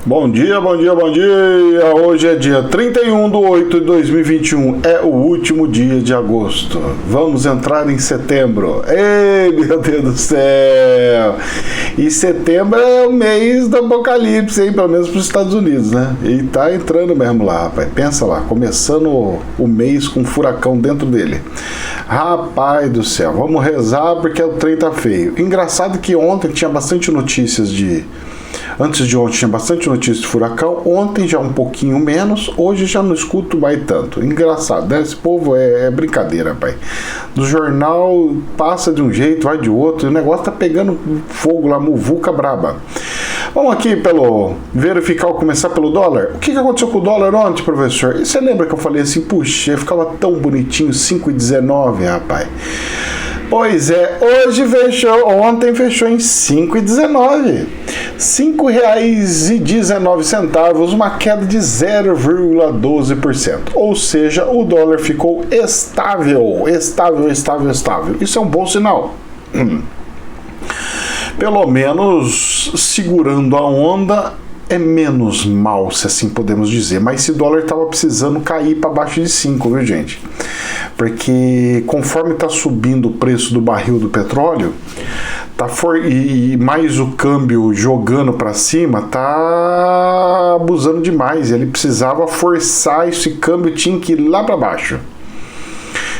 Bom dia, bom dia, bom dia! Hoje é dia 31/8/2021, é o último dia de agosto. Vamos entrar em setembro. Ei, meu Deus do céu! E setembro é o mês do apocalipse, hein? Pelo menos para os Estados Unidos, né? E tá entrando mesmo lá, rapaz. Pensa lá, começando o mês com um furacão dentro dele. Rapaz do céu, vamos rezar porque o trem tá feio. Engraçado que ontem tinha bastante notícias Antes de ontem tinha bastante notícia de furacão, ontem já um pouquinho menos, hoje já não escuto mais tanto. Engraçado, né? Esse povo é brincadeira, pai. Do jornal passa de um jeito, vai de outro, e o negócio tá pegando fogo lá, muvuca braba. Vamos aqui começar pelo dólar. O que aconteceu com o dólar ontem, professor? E você lembra que eu falei assim, puxa, ficava tão bonitinho, 5,19, rapaz. Pois é, ontem fechou em 5,19. R$ 5,19, uma queda de 0,12%. Ou seja, o dólar ficou estável. Isso é um bom sinal. Pelo menos segurando a onda é menos mal, se assim podemos dizer. Mas esse dólar estava precisando cair para baixo de 5, viu, gente? Porque conforme está subindo o preço do barril do petróleo, e mais o câmbio jogando para cima, tá abusando demais. Ele precisava forçar esse câmbio, tinha que ir lá para baixo.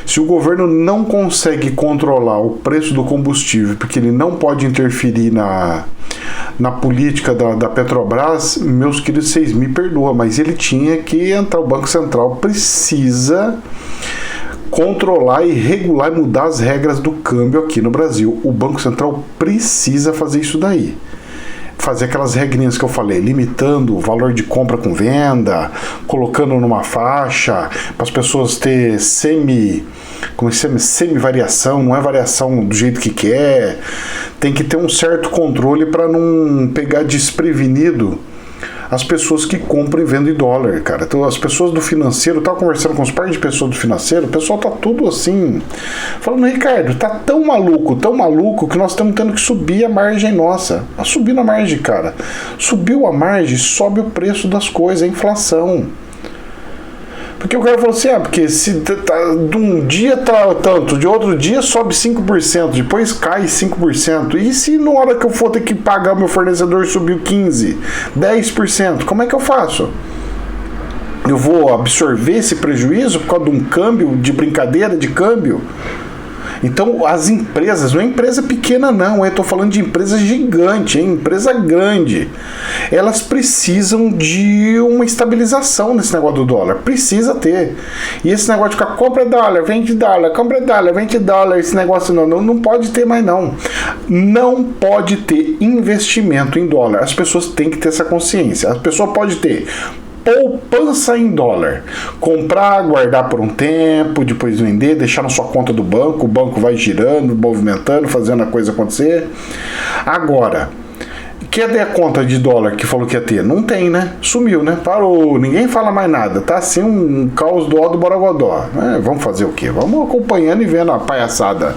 Se o governo não consegue controlar o preço do combustível, porque ele não pode interferir na política da Petrobras, meus queridos, vocês me perdoam, mas ele tinha que entrar, o Banco Central precisa controlar e regular e mudar as regras do câmbio aqui no Brasil. O Banco Central precisa fazer isso daí. Fazer aquelas regrinhas que eu falei, limitando o valor de compra com venda, colocando numa faixa, para as pessoas ter semi-variação, não é variação do jeito que quer. Tem que ter um certo controle para não pegar desprevenido as pessoas que compram e vendem dólar, cara. Então, as pessoas do financeiro, eu tava conversando com os pais de pessoas do financeiro, o pessoal tá tudo assim, falando, Ricardo, tá tão maluco que nós estamos tendo que subir a margem nossa. Subindo a margem, cara. Subiu a margem, sobe o preço das coisas, a inflação. Porque o cara falou assim, porque se de um dia tá tanto, de outro dia sobe 5%, depois cai 5%. E se na hora que eu for ter que pagar meu fornecedor subiu 15%, 10%, como é que eu faço? Eu vou absorver esse prejuízo por causa de um câmbio, de brincadeira de câmbio? Então, as empresas, não é empresa pequena não, eu estou falando de empresa gigante, empresa grande, elas precisam de uma estabilização nesse negócio do dólar, precisa ter. E esse negócio de ficar, compra dólar, vende dólar, esse negócio não pode ter mais não. Não pode ter investimento em dólar, as pessoas têm que ter essa consciência. A pessoa pode ter poupança em dólar, comprar, guardar por um tempo, depois vender, deixar na sua conta do banco, o banco vai girando, movimentando, fazendo a coisa acontecer. Agora, quer ter a conta de dólar que falou que ia ter? Não tem, né? Sumiu, né? Parou, ninguém fala mais nada, tá assim um caos do ó do Borogodó. Vamos fazer o quê? Vamos acompanhando e vendo a palhaçada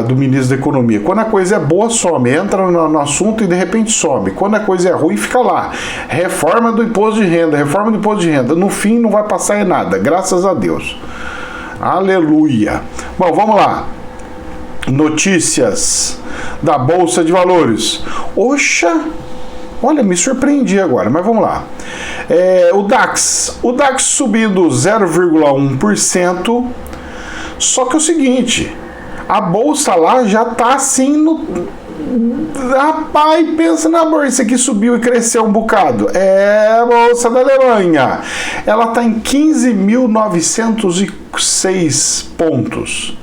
do ministro da Economia. Quando a coisa é boa, some, entra no assunto e de repente some. Quando a coisa é ruim, fica lá. Reforma do imposto de renda. No fim, não vai passar em nada, graças a Deus. Aleluia. Bom, vamos lá. Notícias da Bolsa de Valores. Oxa! Olha, me surpreendi agora, mas vamos lá. O DAX subindo 0,1%. Só que é o seguinte, a bolsa lá já tá assim Rapaz, pensa na bolsa que subiu e cresceu um bocado. É a bolsa da Alemanha. Ela tá em 15.906 pontos.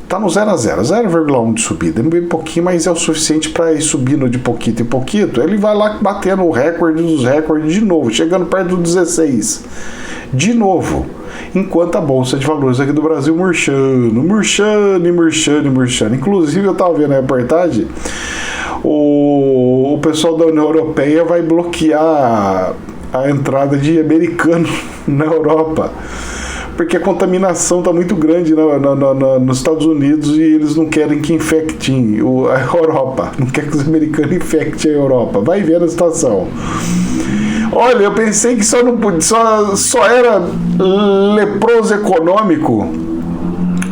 Tá no 0 a 0, 0,1 de subida. Bem pouquinho, mas é o suficiente para ir subindo de pouquinho em pouquinho. Ele vai lá batendo o recorde dos recordes de novo, chegando perto do 16. De novo. Enquanto a Bolsa de Valores aqui do Brasil murchando. Inclusive, eu estava vendo a reportagem, o pessoal da União Europeia vai bloquear a entrada de americano na Europa. porque a contaminação está muito grande nos Estados Unidos e eles não querem que infectem a Europa. Não quer que os americanos infectem a Europa. Vai ver a situação. Olha, eu pensei que só era leproso econômico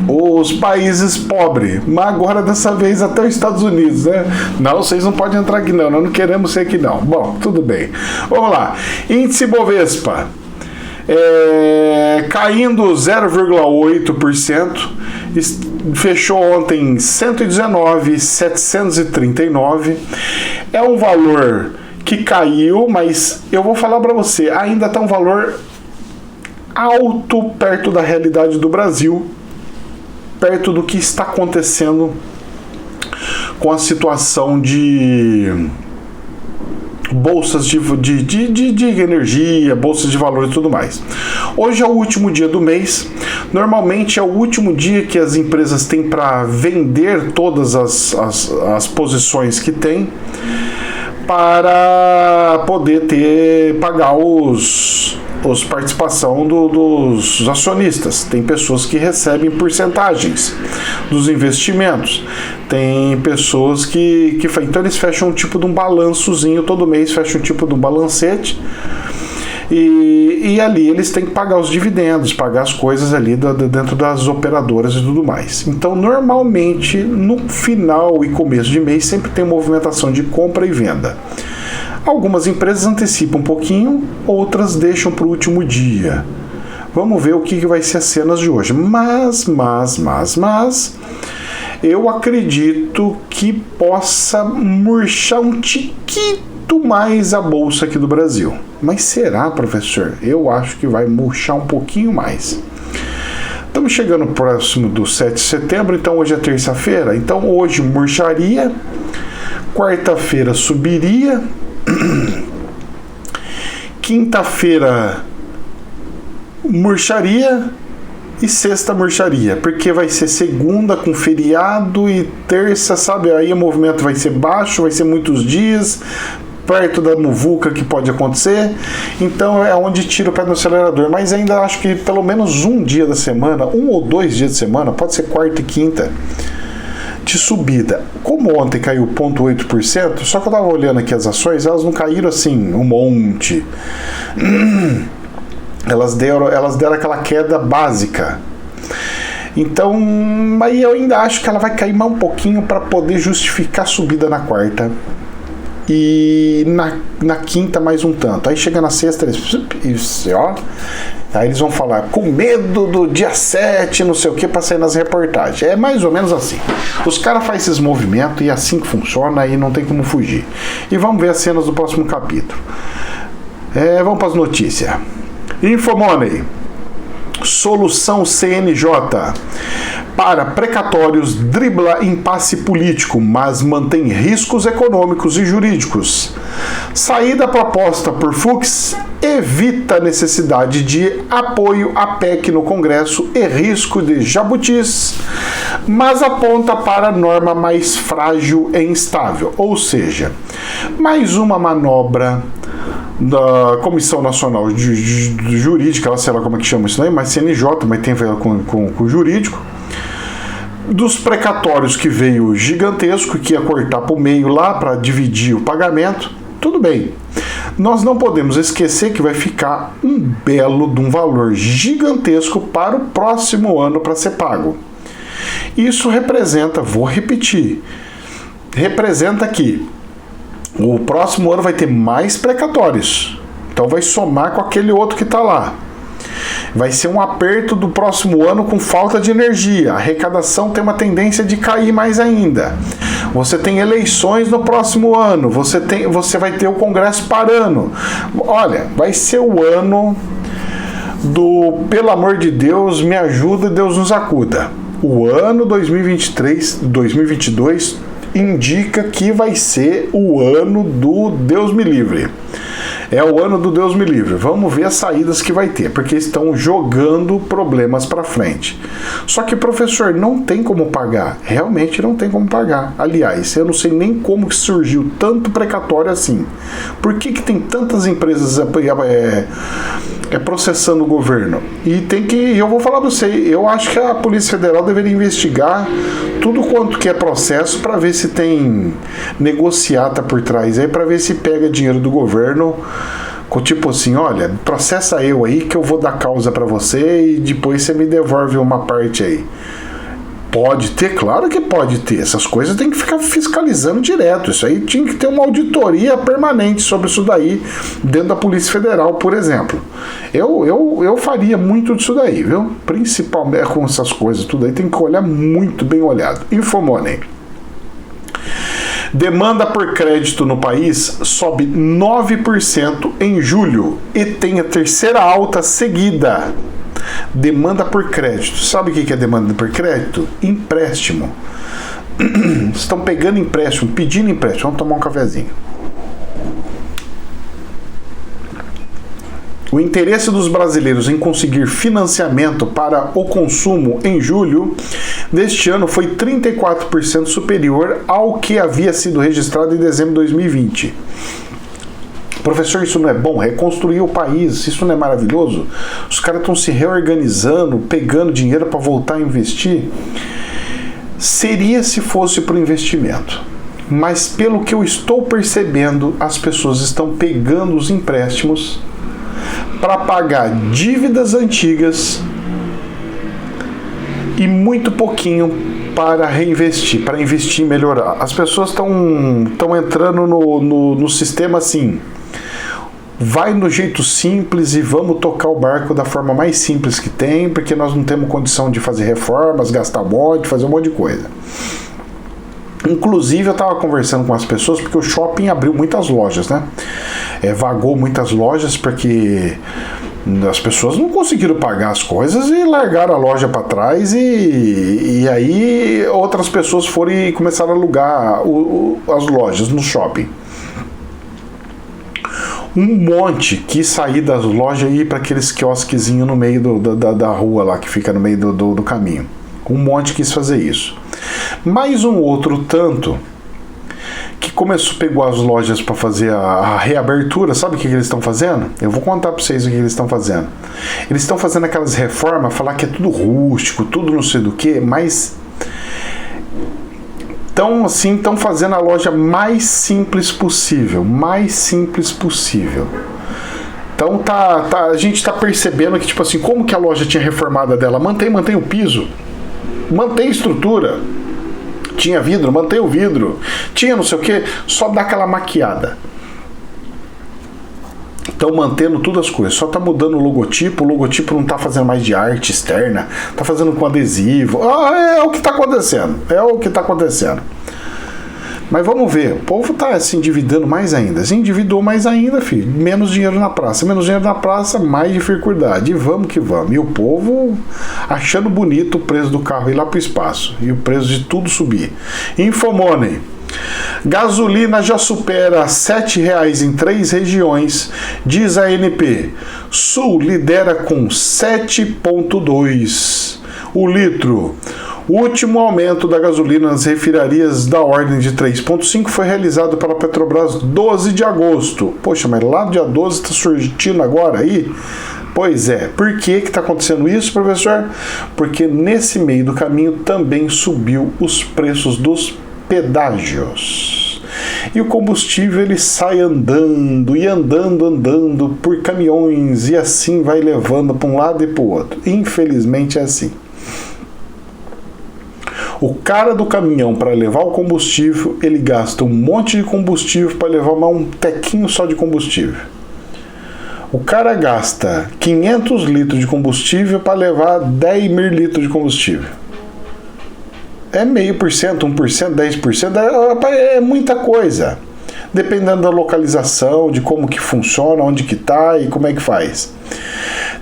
os países pobres, mas agora dessa vez até os Estados Unidos, né? Não, vocês não podem entrar aqui não, nós não queremos ser aqui não. Bom, tudo bem. Vamos lá. Índice Bovespa caindo 0,8%, fechou ontem 119.739. É um valor que caiu, mas eu vou falar para você, ainda está um valor alto perto da realidade do Brasil, perto do que está acontecendo com a situação de bolsas de energia, bolsas de valor e tudo mais. Hoje é o último dia do mês. Normalmente é o último dia que as empresas têm para vender todas as posições que têm, para poder pagar os participação dos acionistas. Tem pessoas que recebem porcentagens dos investimentos. Tem pessoas que então eles fecham um tipo de um balançozinho todo mês, fecham um tipo de um balancete. E ali eles têm que pagar os dividendos, pagar as coisas ali dentro das operadoras e tudo mais. Então, normalmente, no final e começo de mês, sempre tem movimentação de compra e venda. Algumas empresas antecipam um pouquinho, outras deixam para o último dia. Vamos ver o que vai ser as cenas de hoje. Mas, eu acredito que possa murchar um tiquito mais a bolsa aqui do Brasil. Mas será, professor? Eu acho que vai murchar um pouquinho mais. Estamos chegando próximo do 7 de setembro, então hoje é terça-feira. Então hoje murcharia, quarta-feira subiria, quinta-feira murcharia e sexta murcharia, porque vai ser segunda com feriado e terça, sabe? Aí o movimento vai ser baixo, vai ser muitos dias, perto da muvuca que pode acontecer, então é onde tira o pé no acelerador. Mas ainda acho que pelo menos um dia da semana, 1 ou 2 dias de semana, pode ser quarta e quinta, de subida. Como ontem caiu 0,8%, só que eu estava olhando aqui as ações, elas não caíram assim um monte. Elas deram aquela queda básica. Então, aí eu ainda acho que ela vai cair mais um pouquinho para poder justificar a subida na quarta. E na quinta mais um tanto. Aí chega na sexta, aí eles vão falar com medo do dia 7, não sei o que, para sair nas reportagens. É mais ou menos assim. Os caras fazem esses movimentos e é assim que funciona e não tem como fugir. E vamos ver as cenas do próximo capítulo. Vamos para as notícias. Infomoney. Solução CNJ para precatórios dribla impasse político, mas mantém riscos econômicos e jurídicos. Saída proposta por Fux evita a necessidade de apoio à PEC no Congresso e risco de jabutis, mas aponta para a norma mais frágil e instável, ou seja, mais uma manobra da Comissão Nacional Jurídica, sei lá como é que chama isso, não é mais CNJ, mas tem a ver com o jurídico, dos precatórios que veio gigantesco, que ia cortar para o meio lá para dividir o pagamento. Tudo bem. Nós não podemos esquecer que vai ficar um belo de um valor gigantesco para o próximo ano para ser pago. Isso representa, vou repetir, representa que o próximo ano vai ter mais precatórios. Então vai somar com aquele outro que está lá. Vai ser um aperto do próximo ano com falta de energia. A arrecadação tem uma tendência de cair mais ainda. Você tem eleições no próximo ano. Você vai ter o Congresso parando. Olha, vai ser o ano do pelo amor de Deus, me ajuda, Deus nos acuda. O ano 2023-2022 indica que vai ser o ano do Deus me livre. É o ano do Deus me livre. Vamos ver as saídas que vai ter, porque estão jogando problemas para frente. Só que, professor, não tem como pagar. Realmente não tem como pagar. Aliás, eu não sei nem como que surgiu tanto precatório assim. Por que tem tantas empresas processando o governo? E eu vou falar para você, eu acho que a Polícia Federal deveria investigar tudo quanto que é processo para ver se tem negociata por trás aí, para ver se pega dinheiro do governo, tipo assim, olha, processa eu aí que eu vou dar causa para você e depois você me devolve uma parte aí. Pode ter? Claro que pode ter. Essas coisas tem que ficar fiscalizando direto. Isso aí tinha que ter uma auditoria permanente sobre isso daí dentro da Polícia Federal, por exemplo. Eu faria muito disso daí, viu? Principalmente com essas coisas, tudo aí tem que olhar muito bem olhado. Infomoney. Demanda por crédito no país sobe 9% em julho e tem a terceira alta seguida. Demanda por crédito. Sabe o que é demanda por crédito? Empréstimo. Estão pegando empréstimo, pedindo empréstimo. Vamos tomar um cafezinho. O interesse dos brasileiros em conseguir financiamento para o consumo em julho deste ano foi 34% superior ao que havia sido registrado em dezembro de 2020. Professor, isso não é bom? Reconstruir o país, isso não é maravilhoso? Os caras estão se reorganizando, pegando dinheiro para voltar a investir. Seria se fosse para o investimento. Mas pelo que eu estou percebendo, as pessoas estão pegando os empréstimos para pagar dívidas antigas e muito pouquinho para reinvestir, para investir e melhorar. As pessoas estão entrando no sistema assim, vai no jeito simples e vamos tocar o barco da forma mais simples que tem, porque nós não temos condição de fazer reformas, gastar monte, fazer um monte de coisa. Inclusive eu estava conversando com as pessoas porque o shopping abriu muitas lojas, né? Vagou muitas lojas porque as pessoas não conseguiram pagar as coisas e largaram a loja para trás e aí outras pessoas foram e começaram a alugar as lojas no shopping. Um monte quis sair das lojas e ir para aqueles quiosquezinhos no meio da rua lá, que fica no meio do caminho. Um monte quis fazer isso. Mais um outro tanto que pegou as lojas para fazer a reabertura. Sabe o que eles estão fazendo? Eu vou contar para vocês o que eles estão fazendo. Eles estão fazendo aquelas reformas, falar que é tudo rústico, tudo não sei do que, mas estão fazendo a loja mais simples possível. Mais simples possível. Então a gente está percebendo que, tipo assim, como que a loja tinha reformada dela? Mantém o piso, mantém a estrutura. Tinha vidro, mantém o vidro. Tinha não sei o que, só dá aquela maquiada. Estão mantendo todas as coisas, só está mudando o logotipo não está fazendo mais de arte externa, está fazendo com adesivo. É o que está acontecendo. Mas vamos ver, o povo está se endividando mais ainda. Se endividou mais ainda, filho. Menos dinheiro na praça, mais dificuldade. E vamos que vamos. E o povo achando bonito o preço do carro ir lá para o espaço. E o preço de tudo subir. Infomoney. Gasolina já supera R$ 7,00 em 3 regiões, diz a ANP. Sul lidera com 7,2 o litro. O último aumento da gasolina nas refinarias da ordem de 3,5 foi realizado pela Petrobras 12 de agosto. Poxa, mas lá dia 12 está surgindo agora aí? Pois é. Por que está acontecendo isso, professor? Porque nesse meio do caminho também subiu os preços dos pedágios. E o combustível ele sai andando por caminhões e assim vai levando para um lado e para o outro. Infelizmente é assim. O cara do caminhão, para levar o combustível, ele gasta um monte de combustível para levar um tequinho só de combustível. O cara gasta 500 litros de combustível para levar 10 mil litros de combustível. É 0,5%, 1%, 10%, é muita coisa. Dependendo da localização, de como que funciona, onde que tá e como é que faz.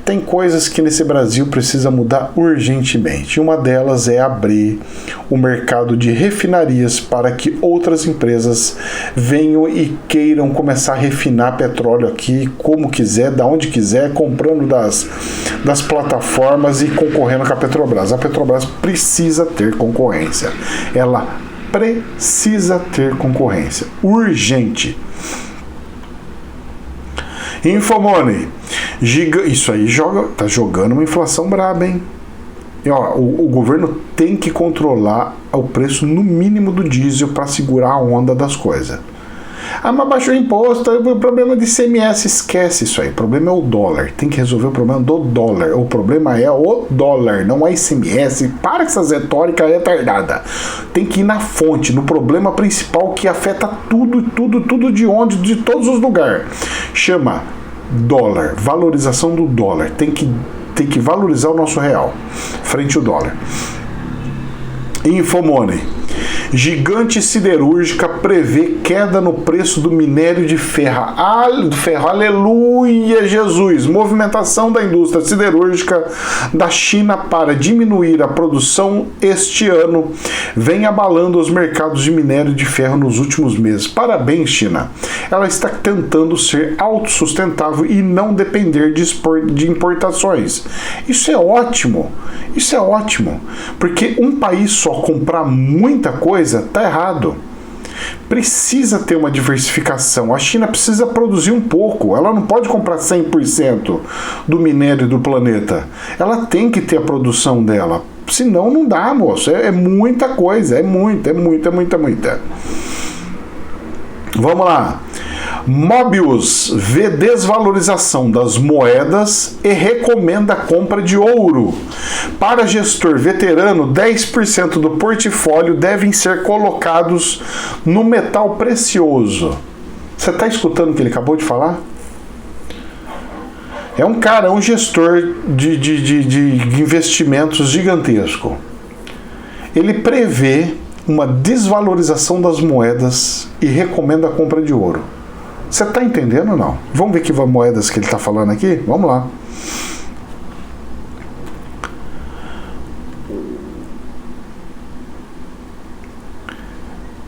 Tem coisas que nesse Brasil precisa mudar urgentemente. Uma delas é abrir o mercado de refinarias para que outras empresas venham e queiram começar a refinar petróleo aqui como quiser, da onde quiser, comprando das plataformas e concorrendo com a Petrobras. A Petrobras precisa ter concorrência. Ela precisa ter concorrência. Urgente. Infomoney. Isso aí tá jogando uma inflação braba, hein? E, ó, o governo tem que controlar o preço no mínimo do diesel para segurar a onda das coisas. Ah, mas baixou o imposto, o problema de ICMS, esquece isso aí. O problema é o dólar. Tem que resolver o problema do dólar. O problema é o dólar, não é ICMS. Para com essas retóricas retardadas. Tem que ir na fonte, no problema principal que afeta tudo de todos os lugares. Chama dólar, valorização do dólar. Tem que valorizar o nosso real frente ao dólar. Infomoney. Gigante siderúrgica prevê queda no preço do minério de ferro. Aleluia, Jesus! Movimentação da indústria siderúrgica da China para diminuir a produção este ano vem abalando os mercados de minério de ferro nos últimos meses. Parabéns, China! Ela está tentando ser autossustentável e não depender de importações. Isso é ótimo! Isso é ótimo! Porque um país só comprar muita coisa tá errado. Precisa ter uma diversificação. A China precisa produzir um pouco. Ela não pode comprar 100% do minério do planeta. Ela tem que ter a produção dela. Senão não dá, moço. É muita coisa. É muita. Vamos lá. Mobius vê desvalorização das moedas e recomenda a compra de ouro. Para gestor veterano, 10% do portfólio devem ser colocados no metal precioso. Você está escutando o que ele acabou de falar? É um cara, um gestor de investimentos gigantesco. Ele prevê uma desvalorização das moedas e recomenda a compra de ouro. Você está entendendo ou não? Vamos ver que moedas que ele está falando aqui? Vamos lá.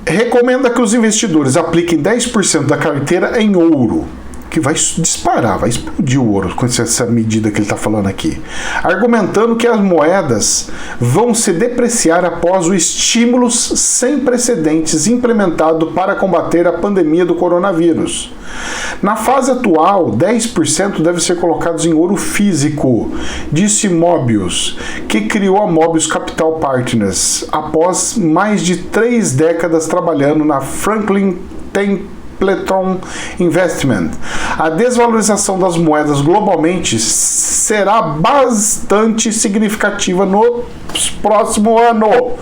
Recomenda que os investidores apliquem 10% da carteira em ouro, que vai disparar, vai explodir o ouro com essa medida que ele está falando aqui, argumentando que as moedas vão se depreciar após o estímulo sem precedentes implementado para combater a pandemia do coronavírus. Na fase atual, 10% deve ser colocados em ouro físico, disse Mobius, que criou a Mobius Capital Partners após mais de 3 décadas trabalhando na Franklin Templeton Investment. A desvalorização das moedas globalmente será bastante significativa no próximo ano.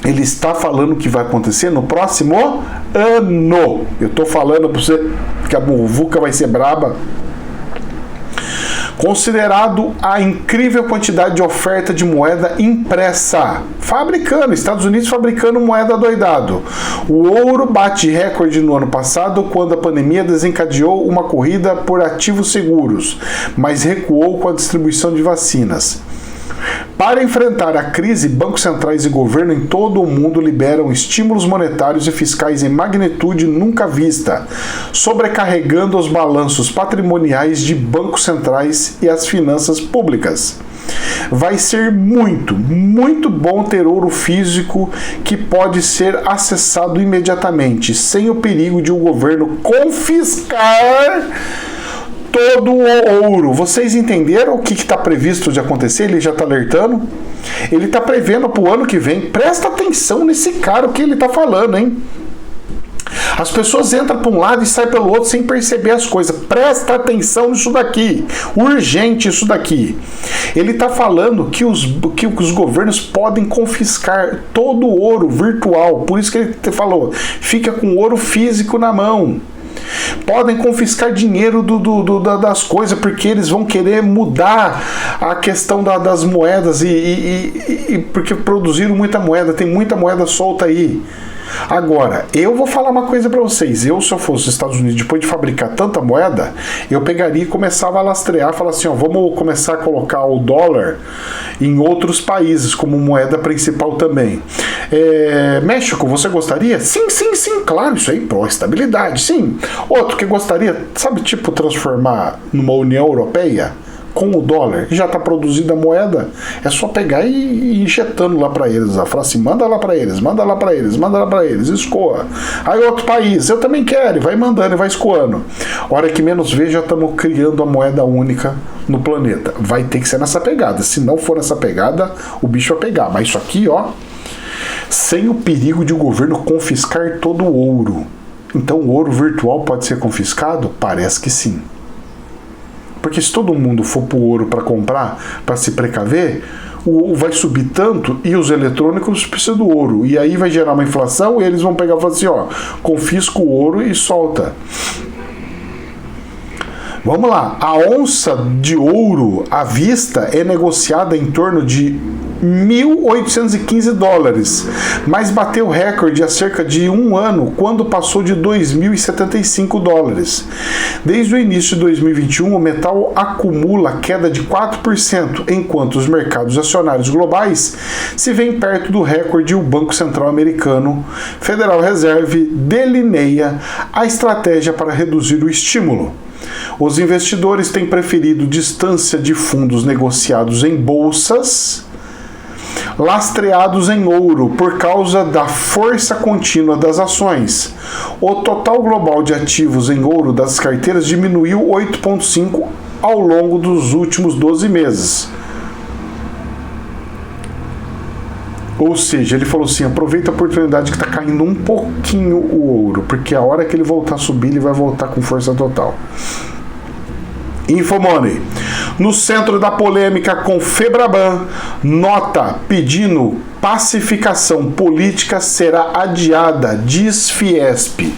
Ele está falando que vai acontecer no próximo ano. Eu estou falando para você que a muvuca vai ser braba. Considerado a incrível quantidade de oferta de moeda impressa. Estados Unidos fabricando moeda doidado. O ouro bate recorde no ano passado quando a pandemia desencadeou uma corrida por ativos seguros, mas recuou com a distribuição de vacinas. Para enfrentar a crise, bancos centrais e governo em todo o mundo liberam estímulos monetários e fiscais em magnitude nunca vista, sobrecarregando os balanços patrimoniais de bancos centrais e as finanças públicas. Vai ser muito bom ter ouro físico que pode ser acessado imediatamente, sem o perigo de o governo confiscar todo o ouro. Vocês entenderam o que está previsto de acontecer? Ele já está alertando. Ele está prevendo para o ano que vem. Presta atenção nesse cara, o que ele está falando, hein? As pessoas entram para um lado e saem pelo outro sem perceber as coisas. Presta atenção nisso daqui. Urgente isso daqui. Ele está falando que os governos podem confiscar todo o ouro virtual. Por isso que ele falou, fica com ouro físico na mão. Podem confiscar dinheiro das coisas, porque eles vão querer mudar a questão das moedas porque produziram muita moeda, tem muita moeda solta aí. Agora, eu vou falar uma coisa para vocês. Se eu fosse os Estados Unidos, depois de fabricar tanta moeda, eu pegaria e começava a lastrear, falar assim, ó, vamos começar a colocar o dólar em outros países como moeda principal também. México, você gostaria? Sim, claro, isso aí, pró-estabilidade, sim. Outro que gostaria, sabe, tipo, transformar numa União Europeia? Com o dólar, já está produzida a moeda, é só pegar e ir injetando lá para eles, falar assim, manda lá para eles, escoa. Aí outro país, eu também quero, e vai mandando e vai escoando. Hora que menos vê, já estamos criando a moeda única no planeta. Vai ter que ser nessa pegada, se não for nessa pegada, o bicho vai pegar. Mas isso aqui, ó, sem o perigo de o governo confiscar todo o ouro. Então o ouro virtual pode ser confiscado? Parece que sim. Porque se todo mundo for pro ouro para comprar, para se precaver, vai subir tanto e os eletrônicos precisam do ouro. E aí vai gerar uma inflação e eles vão pegar e falar assim, ó, confisca o ouro e solta. Vamos lá, a onça de ouro à vista é negociada em torno de $1.815, mas bateu recorde há cerca de um ano, quando passou de $2.075. Desde o início de 2021, o metal acumula queda de 4%, enquanto os mercados acionários globais se veem perto do recorde e o Banco Central Americano, Federal Reserve, delineia a estratégia para reduzir o estímulo. Os investidores têm preferido distância de fundos negociados em bolsas lastreados em ouro por causa da força contínua das ações. O total global de ativos em ouro das carteiras diminuiu 8,5% ao longo dos últimos 12 meses. Ou seja, ele falou assim, aproveita a oportunidade que está caindo um pouquinho o ouro, porque a hora que ele voltar a subir, ele vai voltar com força total. Infomoney. No centro da polêmica com Febraban, nota pedindo pacificação política será adiada, diz Fiesp.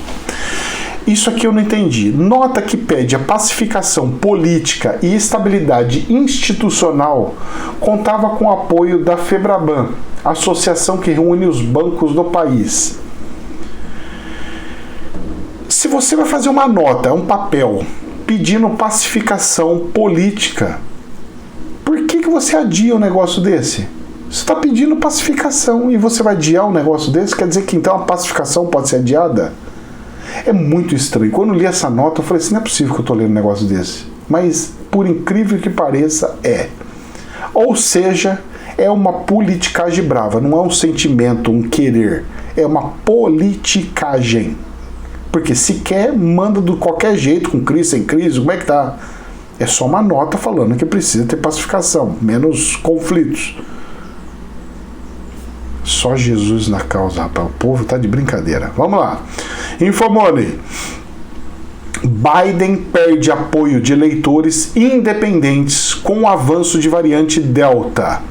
Isso aqui eu não entendi. Nota que pede a pacificação política e estabilidade institucional contava com o apoio da Febraban, associação que reúne os bancos do país. Se você vai fazer uma nota, um papel, pedindo pacificação política, por que você adia um negócio desse? Você está pedindo pacificação e você vai adiar um negócio desse? Quer dizer que então a pacificação pode ser adiada? É muito estranho. Quando eu li essa nota, eu falei assim, não é possível que eu estou lendo um negócio desse. Mas, por incrível que pareça, é. Ou seja, é uma politicagem brava, não é um sentimento, um querer. É uma politicagem. Porque se quer, manda de qualquer jeito, com crise, sem crise, como é que tá? É só uma nota falando que precisa ter pacificação, menos conflitos. Só Jesus na causa, rapaz. O povo tá de brincadeira. Vamos lá. Infomoney. Biden perde apoio de eleitores independentes com o avanço de variante Delta.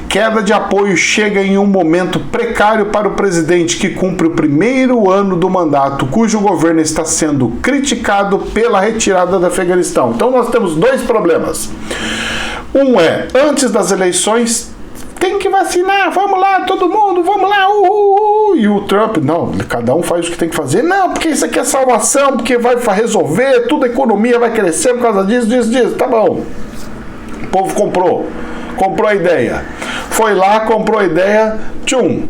Queda de apoio chega em um momento precário para o presidente que cumpre o primeiro ano do mandato, cujo governo está sendo criticado pela retirada do Afeganistão. Então nós temos dois problemas. Um é, antes das eleições, tem que vacinar, vamos lá, todo mundo, vamos lá, E o Trump, não, cada um faz o que tem que fazer. Não, porque isso aqui é salvação, porque vai resolver, toda a economia vai crescer por causa disso. Tá bom. O povo comprou a ideia. Foi lá, comprou a ideia, tchum.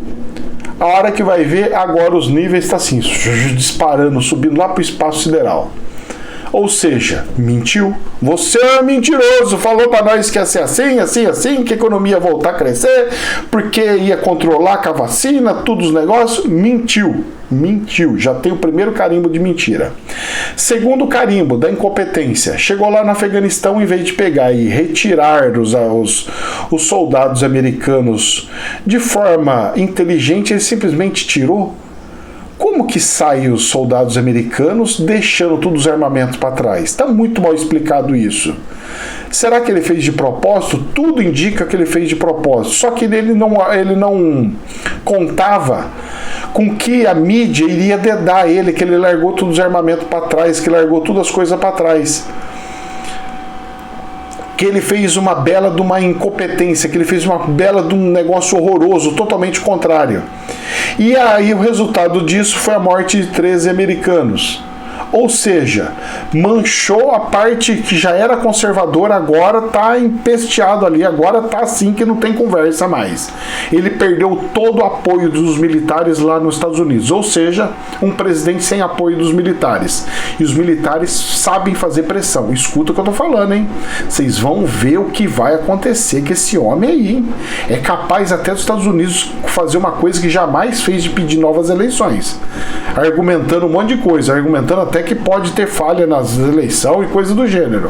A hora que vai ver, agora os níveis estão assim, disparando, subindo lá para o espaço sideral. Ou seja, mentiu. Você é mentiroso, falou para nós que ia ser assim, que a economia ia voltar a crescer, porque ia controlar com a vacina, todos os negócios. Mentiu, já tem o primeiro carimbo de mentira. Segundo carimbo da incompetência, chegou lá no Afeganistão, em vez de pegar e retirar os soldados americanos de forma inteligente, ele simplesmente tirou. Como que saem os soldados americanos deixando todos os armamentos para trás? Está muito mal explicado isso. Será que ele fez de propósito? Tudo indica que ele fez de propósito. Só que ele não contava com que a mídia iria dedar ele, que ele largou todos os armamentos para trás, que largou todas as coisas para trás. Que ele fez uma bela de uma incompetência, que ele fez uma bela de um negócio horroroso, totalmente contrário. E aí o resultado disso foi a morte de 13 americanos. Ou seja, manchou a parte que já era conservadora, agora tá empesteado ali, agora tá assim que não tem conversa mais. Ele perdeu todo o apoio dos militares lá nos Estados Unidos, ou seja, um presidente sem apoio dos militares. E os militares sabem fazer pressão. Escuta o que eu tô falando, hein? Vocês vão ver o que vai acontecer com esse homem aí, hein? É capaz até dos Estados Unidos fazer uma coisa que jamais fez, de pedir novas eleições. Argumentando um monte de coisa, argumentando até que pode ter falha nas eleições e coisa do gênero.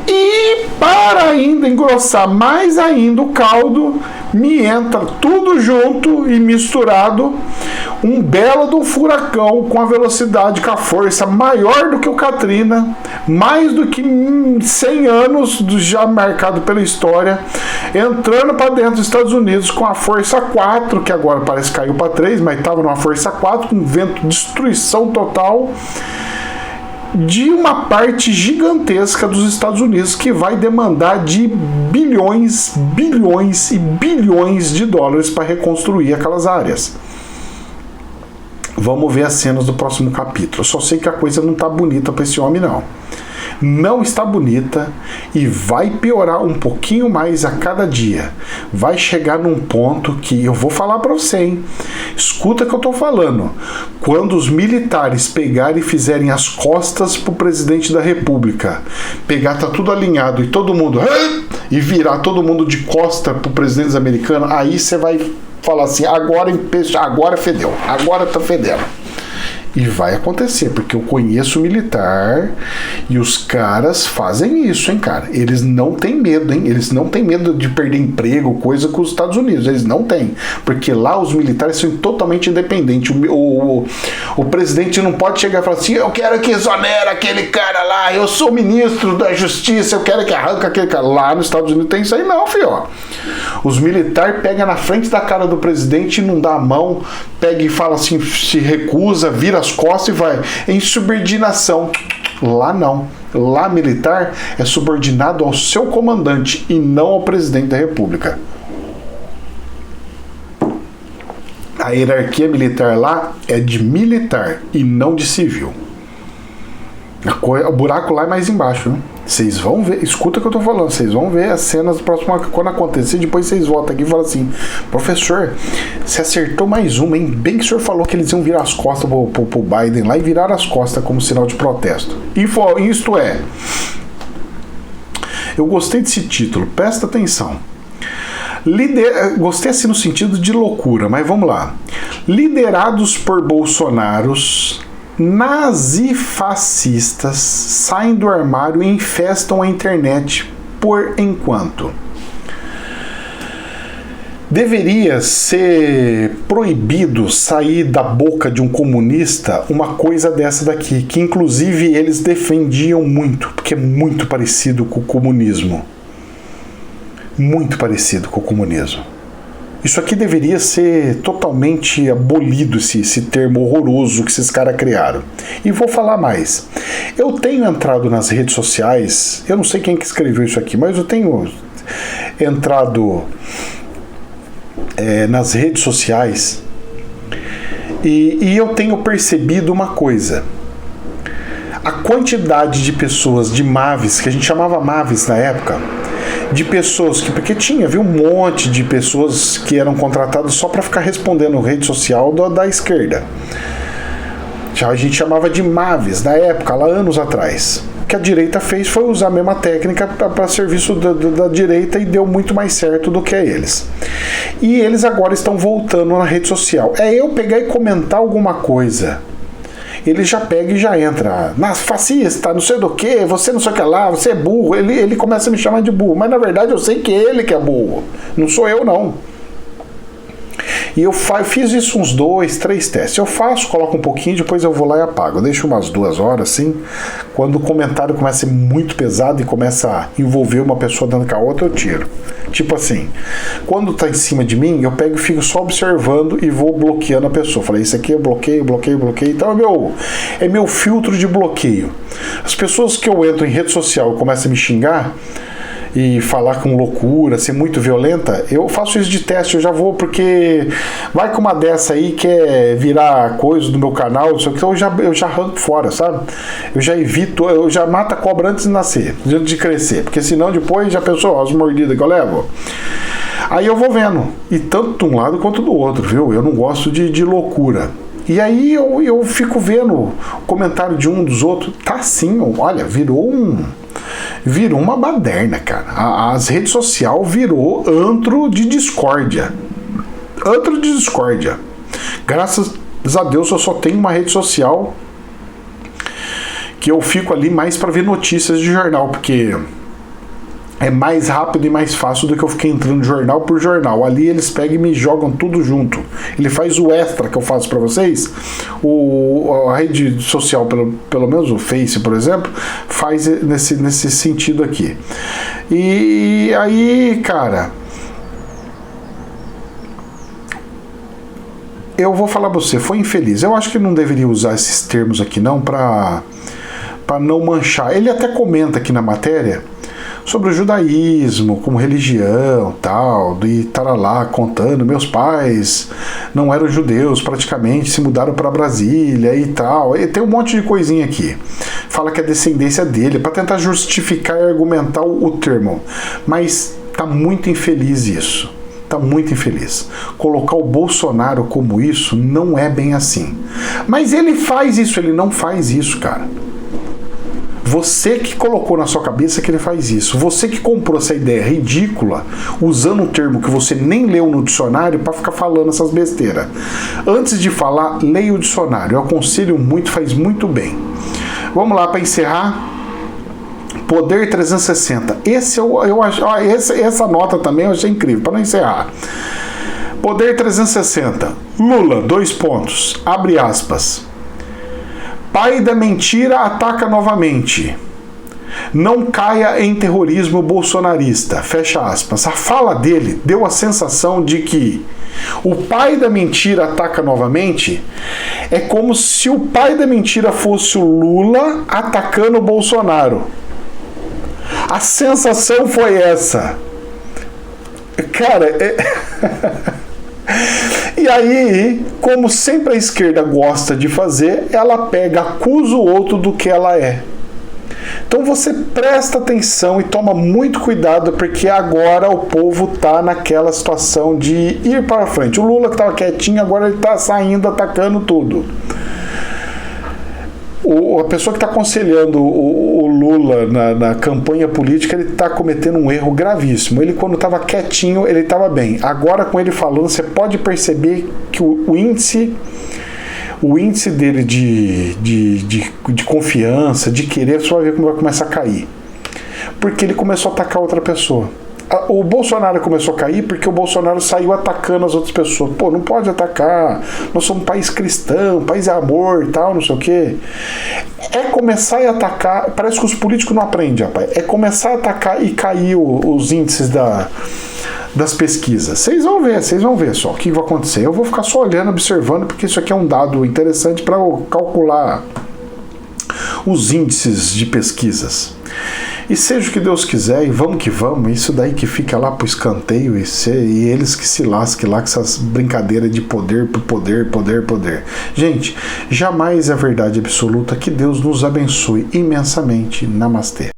E para ainda engrossar mais ainda o caldo, me entra tudo junto e misturado um belo do furacão com a velocidade, com a força maior do que o Katrina, mais do que 100 anos já marcado pela história, entrando para dentro dos Estados Unidos com a força 4, que agora parece que caiu para 3, mas estava numa força 4, com vento, destruição total de uma parte gigantesca dos Estados Unidos, que vai demandar de bilhões, bilhões e bilhões de dólares para reconstruir aquelas áreas. Vamos ver as cenas do próximo capítulo. Eu só sei que a coisa não está bonita para esse homem, não. Não está bonita e vai piorar um pouquinho mais a cada dia. Vai chegar num ponto que eu vou falar para você, hein? Escuta o que eu tô falando. Quando os militares pegarem e fizerem as costas pro presidente da república, pegar, tá tudo alinhado e todo mundo e virar todo mundo de costa pro presidente americano, aí você vai falar assim, agora fedeu, agora tá fedendo. E vai acontecer, porque eu conheço militar e os caras fazem isso, hein, cara. Eles não têm medo, hein. Eles não têm medo de perder emprego, coisa com os Estados Unidos. Eles não têm. Porque lá os militares são totalmente independentes. O presidente não pode chegar e falar assim, eu quero que exonera aquele cara lá, eu sou ministro da justiça, eu quero que arranca aquele cara. Lá nos Estados Unidos tem isso aí não, filho. Os militares pegam na frente da cara do presidente e não dá a mão, pega e fala assim, se recusa, vira as costas e vai. Em subordinação. Lá não. Lá militar é subordinado ao seu comandante e não ao presidente da república. A hierarquia militar lá é de militar e não de civil. O buraco lá é mais embaixo, né? Vocês vão ver, escuta o que eu tô falando, vocês vão ver as cenas próximas quando acontecer, depois vocês voltam aqui e falam assim, professor, você acertou mais uma, hein? Bem que o senhor falou que eles iam virar as costas pro Biden lá e viraram as costas como sinal de protesto. Isto é, eu gostei desse título, presta atenção. Gostei assim no sentido de loucura, mas vamos lá. Liderados por bolsonaros, nazifascistas saem do armário e infestam a internet por enquanto. Deveria ser proibido sair da boca de um comunista uma coisa dessa daqui, que inclusive eles defendiam muito, porque é muito parecido com o comunismo. Muito parecido com o comunismo. Isso aqui deveria ser totalmente abolido, esse termo horroroso que esses caras criaram. E vou falar mais. Eu tenho entrado nas redes sociais, eu não sei quem que escreveu isso aqui, mas eu tenho entrado nas redes sociais e eu tenho percebido uma coisa. A quantidade de pessoas de Mavis, que a gente chamava Mavis na época, de pessoas que, porque viu um monte de pessoas que eram contratadas só para ficar respondendo rede social da esquerda. A gente chamava de Mavis na época, lá anos atrás. O que a direita fez foi usar a mesma técnica para serviço da direita e deu muito mais certo do que a eles. E eles agora estão voltando na rede social. É eu pegar e comentar alguma coisa, ele já pega e já entra. Fascista, não sei do que, você não sei o que lá, você é burro. Ele começa a me chamar de burro, mas na verdade eu sei que ele que é burro. Não sou eu, não. E eu fiz isso uns 2, 3 testes. Eu faço, coloco um pouquinho, depois eu vou lá e apago. Eu deixo umas 2 horas, assim. Quando o comentário começa a ser muito pesado e começa a envolver uma pessoa dando com a outra, eu tiro. Tipo assim, quando tá em cima de mim, eu pego e fico só observando e vou bloqueando a pessoa. Falei, isso aqui é bloqueio. Então é meu filtro de bloqueio. As pessoas que eu entro em rede social e começam a me xingar, e falar com loucura, ser muito violenta, eu faço isso de teste, eu já vou, porque vai com uma dessa aí que é virar coisa do meu canal, não sei o que, eu já arranco fora, sabe? Eu já evito, eu já mato a cobra antes de nascer, antes de crescer, porque senão depois já pensou, as mordidas que eu levo. Aí eu vou vendo, e tanto de um lado quanto do outro, viu? Eu não gosto de loucura. E aí eu fico vendo o comentário de um dos outros, tá assim, olha, virou uma baderna, cara. As redes sociais virou antro de discórdia. Antro de discórdia. Graças a Deus eu só tenho uma rede social que eu fico ali mais para ver notícias de jornal, porque é mais rápido e mais fácil do que eu ficar entrando jornal por jornal. Ali eles pegam e me jogam tudo junto. Ele faz o extra que eu faço para vocês. A rede social, pelo menos o Face, por exemplo, faz nesse sentido aqui. E aí, cara, eu vou falar pra você, foi infeliz. Eu acho que não deveria usar esses termos aqui não, para não manchar. Ele até comenta aqui na matéria sobre o judaísmo como religião, tal, e estará lá contando, meus pais não eram judeus, praticamente se mudaram para Brasília e tal. E tem um monte de coisinha aqui. Fala que é descendência dele, para tentar justificar e argumentar o termo. Mas tá muito infeliz isso. Tá muito infeliz. Colocar o Bolsonaro como isso não é bem assim. Mas ele faz isso, ele não faz isso, cara. Você que colocou na sua cabeça que ele faz isso. Você que comprou essa ideia ridícula, usando um termo que você nem leu no dicionário para ficar falando essas besteiras. Antes de falar, leia o dicionário. Eu aconselho muito, faz muito bem. Vamos lá para encerrar. Poder 360. Eu acho, essa nota também eu achei incrível, para não encerrar. Poder 360. Lula, 2 pontos. Abre aspas. Pai da mentira ataca novamente. Não caia em terrorismo bolsonarista. Fecha aspas. A fala dele deu a sensação de que o pai da mentira ataca novamente. É como se o pai da mentira fosse o Lula atacando o Bolsonaro. A sensação foi essa. Cara, E aí, como sempre a esquerda gosta de fazer, ela pega, acusa o outro do que ela é. Então você presta atenção e toma muito cuidado, porque agora o povo tá naquela situação de ir para frente. O Lula que estava quietinho, agora ele tá saindo, atacando tudo. A pessoa que está aconselhando o Lula na campanha política, ele está cometendo um erro gravíssimo. Ele, quando estava quietinho, ele estava bem. Agora, com ele falando, você pode perceber que o índice dele de confiança, de querer, você vai ver como vai começar a cair. Porque ele começou a atacar outra pessoa. O Bolsonaro começou a cair porque o Bolsonaro saiu atacando as outras pessoas. Pô, não pode atacar, nós somos um país cristão, país é amor e tal, não sei o quê. É começar a atacar, parece que os políticos não aprendem, rapaz. É começar a atacar e cair os índices das pesquisas. Vocês vão ver só o que vai acontecer. Eu vou ficar só olhando, observando, porque isso aqui é um dado interessante para calcular os índices de pesquisas. E seja o que Deus quiser, e vamos que vamos, isso daí que fica lá pro escanteio, e eles que se lasquem lá com essas brincadeiras de poder por poder, poder. Gente, jamais é verdade absoluta. Que Deus nos abençoe imensamente. Namastê.